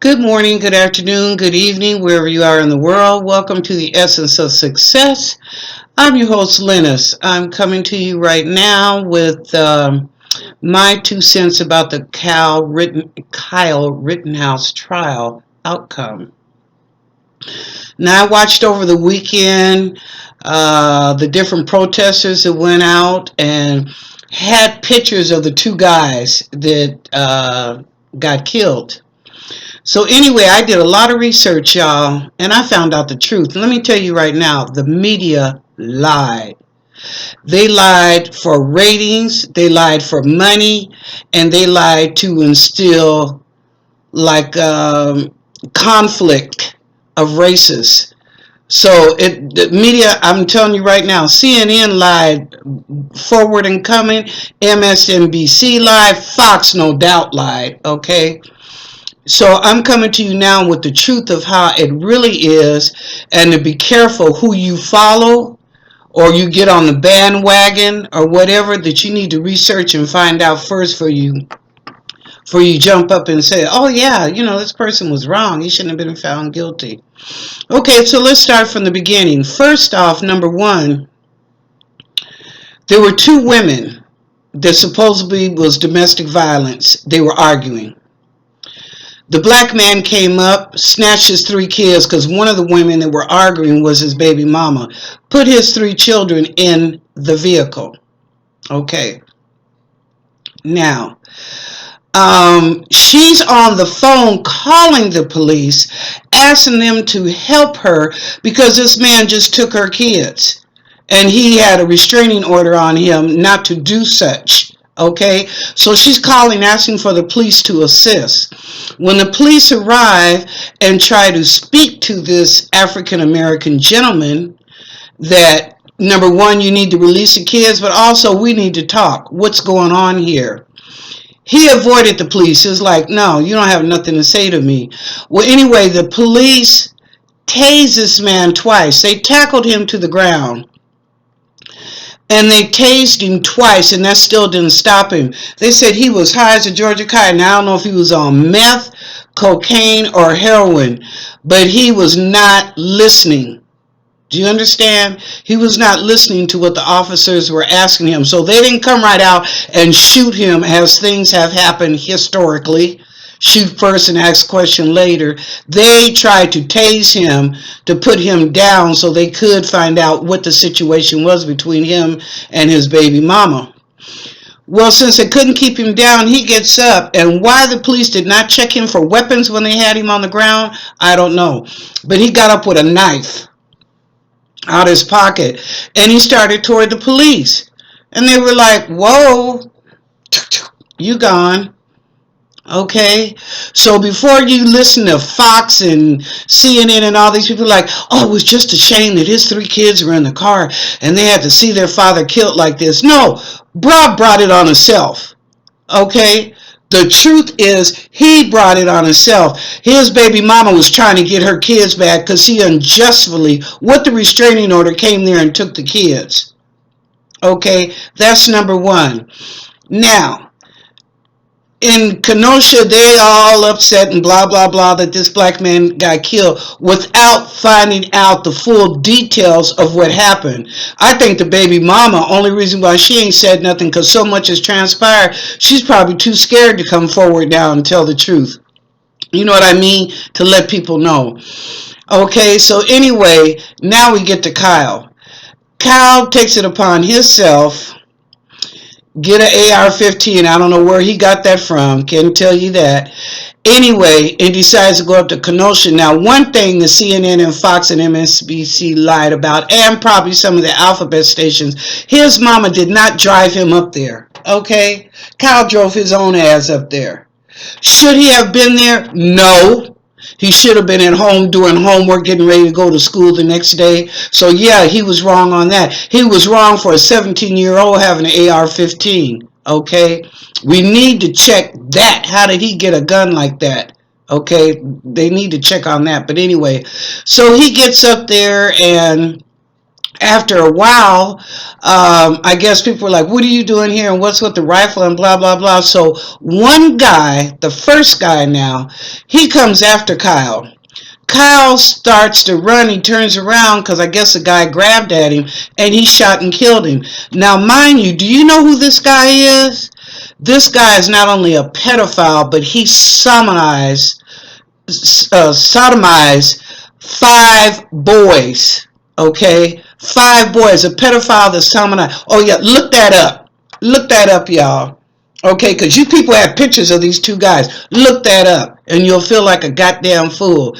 Good morning, good afternoon, good evening, wherever you are in the world. Welcome to the Essence of Success. I'm your host, Lennis. I'm coming to you right now with my 2 cents about the Kyle Rittenhouse trial outcome. Now, I watched over the weekend the different protesters that went out and had pictures of the two guys that got killed. So anyway, I did a lot of research, y'all, and I found out the truth. Let me tell you right now, the media lied. They lied for ratings, they lied for money, and they lied to instill like conflict of races. So the media, I'm telling you right now, CNN lied forward and coming, MSNBC lied, Fox no doubt lied, okay? So I'm coming to you now with the truth of how it really is, and to be careful who you follow or you get on the bandwagon or whatever, that you need to research and find out first for you jump up and say, oh yeah, this person was wrong, he shouldn't have been found guilty. Okay, so let's start from the beginning. First off, number one, there were two women that supposedly was domestic violence. They were arguing. The black man came up, snatched his 3 kids, because one of the women that were arguing was his baby mama, put his 3 children in the vehicle. Okay. Now, she's on the phone calling the police, asking them to help her because this man just took her kids. And he had a restraining order on him not to do such. Okay, so she's calling, asking for the police to assist. When the police arrive and try to speak to this African American gentleman, that number one, you need to release the kids, but also we need to talk. What's going on here? He avoided the police. It was like, no, you don't have nothing to say to me. Well, anyway, the police tased this man twice. They tackled him to the ground. And they tased him twice, and that still didn't stop him. They said he was high as a Georgia kite. Now, I don't know if he was on meth, cocaine, or heroin, but he was not listening. Do you understand? He was not listening to what the officers were asking him. So they didn't come right out and shoot him as things have happened historically. Shoot first and ask question later. They tried to tase him to put him down so they could find out what the situation was between him and his baby mama. Well, since they couldn't keep him down, he gets up, and why the police did not check him for weapons when they had him on the ground, I don't know. But he got up with a knife out of his pocket, and he started toward the police. And they were like, whoa, you gone. Okay, so before you listen to Fox and CNN and all these people like, oh, it was just a shame that his 3 kids were in the car and they had to see their father killed like this. No, Bob brought it on himself. Okay, the truth is he brought it on himself. His baby mama was trying to get her kids back because he unjustly, with the restraining order, came there and took the kids. Okay, that's number one. Now, in Kenosha, they all upset and blah, blah, blah that this black man got killed without finding out the full details of what happened. I think the baby mama, only reason why she ain't said nothing because so much has transpired, she's probably too scared to come forward now and tell the truth. You know what I mean? To let people know. Okay, so anyway, now we get to Kyle. Kyle takes it upon himself, get an AR-15. I don't know where he got that from. Can't tell you that. Anyway, and decides to go up to Kenosha. Now, one thing the CNN and Fox and MSNBC lied about, and probably some of the alphabet stations, his mama did not drive him up there. Okay? Kyle drove his own ass up there. Should he have been there? No. He should have been at home doing homework, getting ready to go to school the next day. So yeah, he was wrong on that. He was wrong for a 17-year-old having an AR-15. Okay, we need to check that. How did he get a gun like that? Okay, they need to check on that. But anyway, so he gets up there and After a while, I guess people were like, what are you doing here? And what's with the rifle and blah, blah, blah. So one guy, the first guy now, he comes after Kyle. Kyle starts to run. He turns around because I guess the guy grabbed at him and he shot and killed him. Now, mind you, do you know who this guy is? This guy is not only a pedophile, but he sodomized 5 boys. Okay, 5 boys. A pedophile that sodomized. Oh yeah, look that up. Look that up, y'all. Okay, because you people have pictures of these 2 guys. Look that up, and you'll feel like a goddamn fool.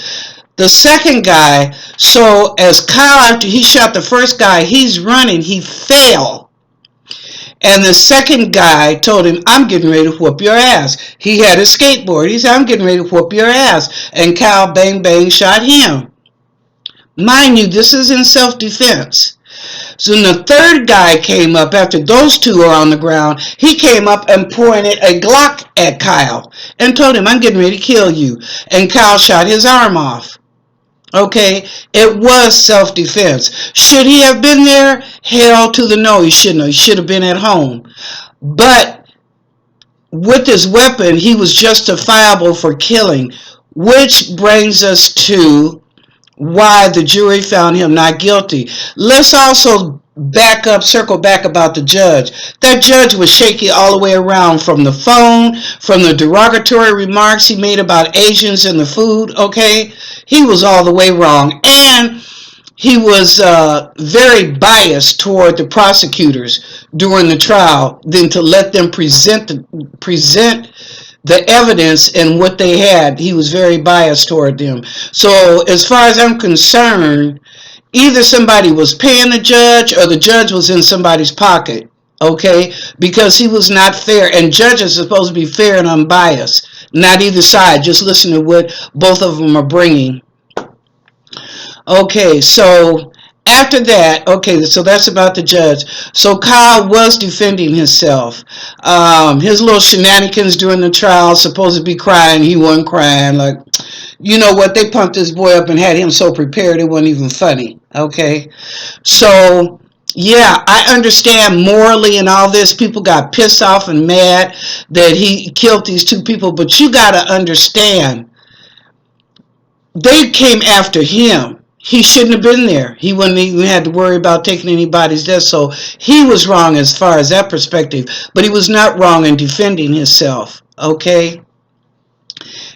The second guy, so as Kyle, after he shot the first guy, he's running, he fell. And the second guy told him, I'm getting ready to whoop your ass. He had a skateboard. He said, I'm getting ready to whoop your ass. And Kyle bang bang shot him. Mind you, this is in self-defense. So when the third guy came up, after those 2 are on the ground, he came up and pointed a Glock at Kyle and told him, I'm getting ready to kill you. And Kyle shot his arm off. Okay, it was self-defense. Should he have been there? Hell to the no, he shouldn't have. He should have been at home. But with his weapon, he was justifiable for killing, which brings us to why the jury found him not guilty. Let's also circle back about the judge. That judge was shaky all the way around, from the phone, from the derogatory remarks he made about Asians in the food, okay? He was all the way wrong. And he was very biased toward the prosecutors during the trial than to let them present the evidence and what they had. He was very biased toward them. So as far as I'm concerned, either somebody was paying the judge or the judge was in somebody's pocket, okay? Because he was not fair. And judges are supposed to be fair and unbiased, not either side. Just listen to what both of them are bringing. Okay, so after that, okay, so that's about the judge. So Kyle was defending himself. His little shenanigans during the trial, supposed to be crying, he wasn't crying. Like, you know what, they pumped this boy up and had him so prepared it wasn't even funny, okay? So, yeah, I understand morally and all this. People got pissed off and mad that he killed these 2 people, but you got to understand, they came after him. He shouldn't have been there. He wouldn't even have to worry about taking anybody's death. So he was wrong as far as that perspective. But he was not wrong in defending himself. Okay?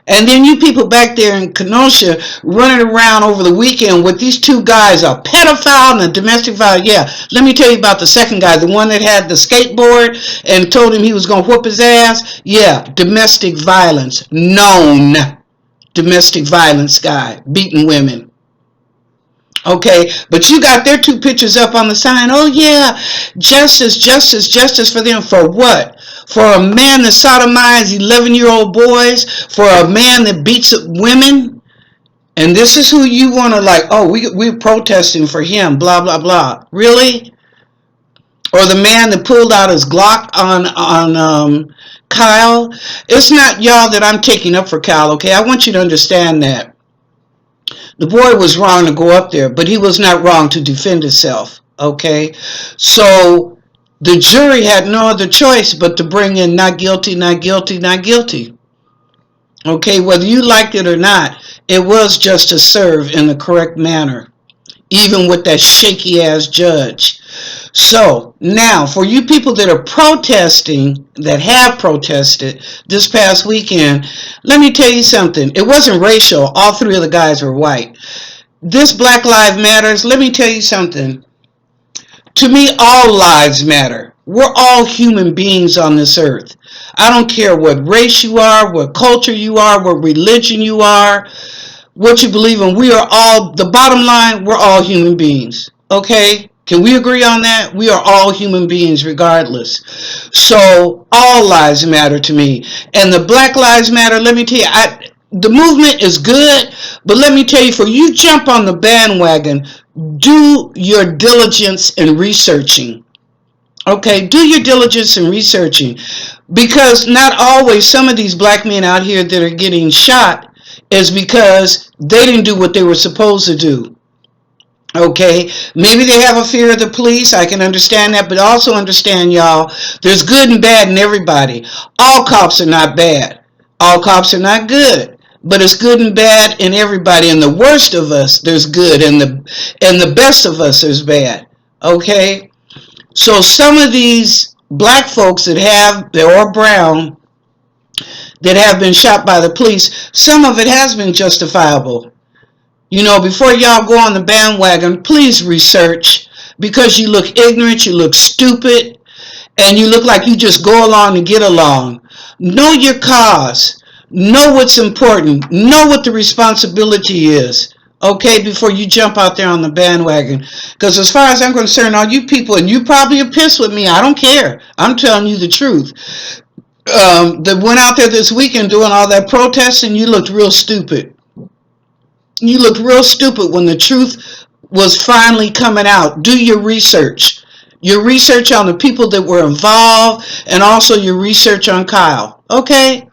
And then you people back there in Kenosha running around over the weekend with these 2 guys, a pedophile and a domestic violence. Yeah, let me tell you about the second guy, the one that had the skateboard and told him he was going to whoop his ass. Yeah, domestic violence. Known domestic violence guy, beating women. Okay, but you got their 2 pictures up on the sign. Oh yeah, justice, justice, justice for them. For what? For a man that sodomizes 11-year-old boys? For a man that beats up women? And this is who you want to like, oh, we're protesting for him, blah, blah, blah. Really? Or the man that pulled out his Glock on Kyle? It's not y'all that I'm taking up for Kyle, okay? I want you to understand that. The boy was wrong to go up there, but he was not wrong to defend himself, okay? So the jury had no other choice but to bring in not guilty, not guilty, not guilty. Okay, whether you liked it or not, it was justice served in the correct manner, even with that shaky-ass judge. So now, for you people that are protesting, that have protested this past weekend, let me tell you something. It wasn't racial. All 3 of the guys were white. This Black Lives Matters, let me tell you something. To me, all lives matter. We're all human beings on this earth. I don't care what race you are, what culture you are, what religion you are, what you believe in. We are all, the bottom line, we're all human beings. Okay? Can we agree on that? We are all human beings regardless. So all lives matter to me. And the Black Lives Matter, let me tell you, the movement is good, but let me tell you, for you jump on the bandwagon, do your diligence in researching. Okay, do your diligence in researching. Because not always, some of these black men out here that are getting shot is because they didn't do what they were supposed to do. Okay, maybe they have a fear of the police. I can understand that, but also understand, y'all, there's good and bad in everybody. All cops are not bad. All cops are not good. But it's good and bad in everybody. And the worst of us, there's good, and the best of us, there's bad. Okay? So some of these black folks or brown, that have been shot by the police, some of it has been justifiable. You know, before y'all go on the bandwagon, please research, because you look ignorant, you look stupid, and you look like you just go along to get along. Know your cause. Know what's important. Know what the responsibility is. Okay, before you jump out there on the bandwagon. Because as far as I'm concerned, all you people, and you probably are pissed with me, I don't care. I'm telling you the truth. That went out there this weekend doing all that protesting, you looked real stupid. You looked real stupid when the truth was finally coming out. Do your research. Your research on the people that were involved, and also your research on Kyle. Okay?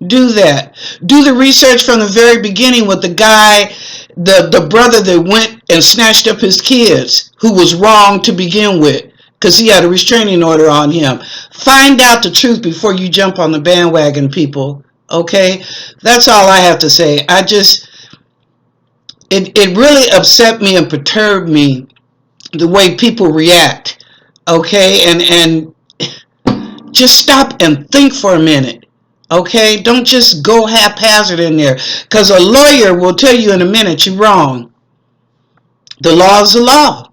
Do that. Do the research from the very beginning with the guy, the brother that went and snatched up his kids, who was wrong to begin with, because he had a restraining order on him. Find out the truth before you jump on the bandwagon, people. Okay? That's all I have to say. It really upset me and perturbed me, the way people react. Okay? And just stop and think for a minute. Okay? Don't just go haphazard in there. Because a lawyer will tell you in a minute you're wrong. The law is the law.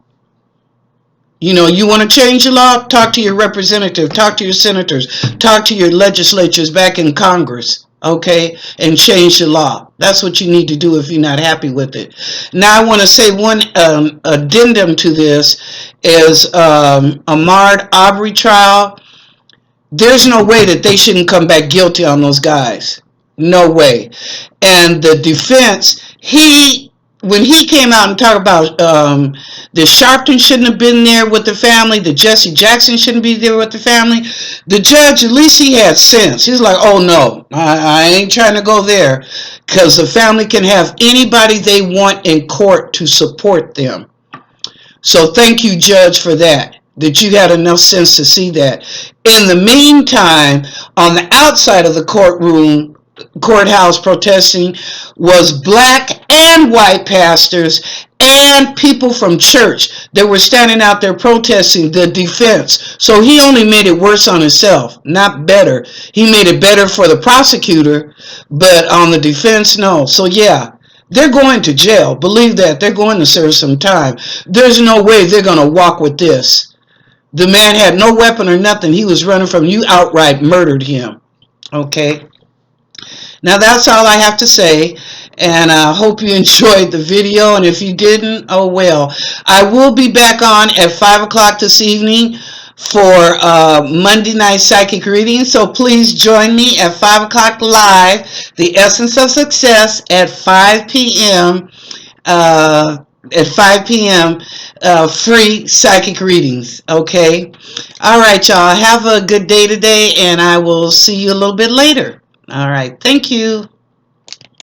You know, you want to change the law? Talk to your representative. Talk to your senators. Talk to your legislatures back in Congress. Okay? And change the law. That's what you need to do if you're not happy with it. Now, I want to say one addendum to this is Ahmaud Arbery trial. There's no way that they shouldn't come back guilty on those guys. No way. And the defense, when he came out and talked about the Sharpton shouldn't have been there with the family, the Jesse Jackson shouldn't be there with the family, the judge, at least he had sense. He's like, oh no, I ain't trying to go there, because the family can have anybody they want in court to support them. So thank you, Judge, for that you had enough sense to see that. In the meantime, on the outside of the courthouse protesting was black and white pastors and people from church that were standing out there protesting the defense. So he only made it worse on himself, not better. He made it better for the prosecutor, but on the defense, no. So yeah, they're going to jail. Believe that. They're going to serve some time. There's no way they're going to walk with this. The man had no weapon or nothing. He was running from you, outright murdered him. Okay? Now that's all I have to say. And I hope you enjoyed the video. And if you didn't, oh well. I will be back on at 5 o'clock this evening for Monday Night Psychic Reading. So please join me at 5 o'clock live. The Essence of Success at 5 p.m. At 5 p.m. Free psychic readings. Okay? All right, y'all. Have a good day today, and I will see you a little bit later. All right. Thank you.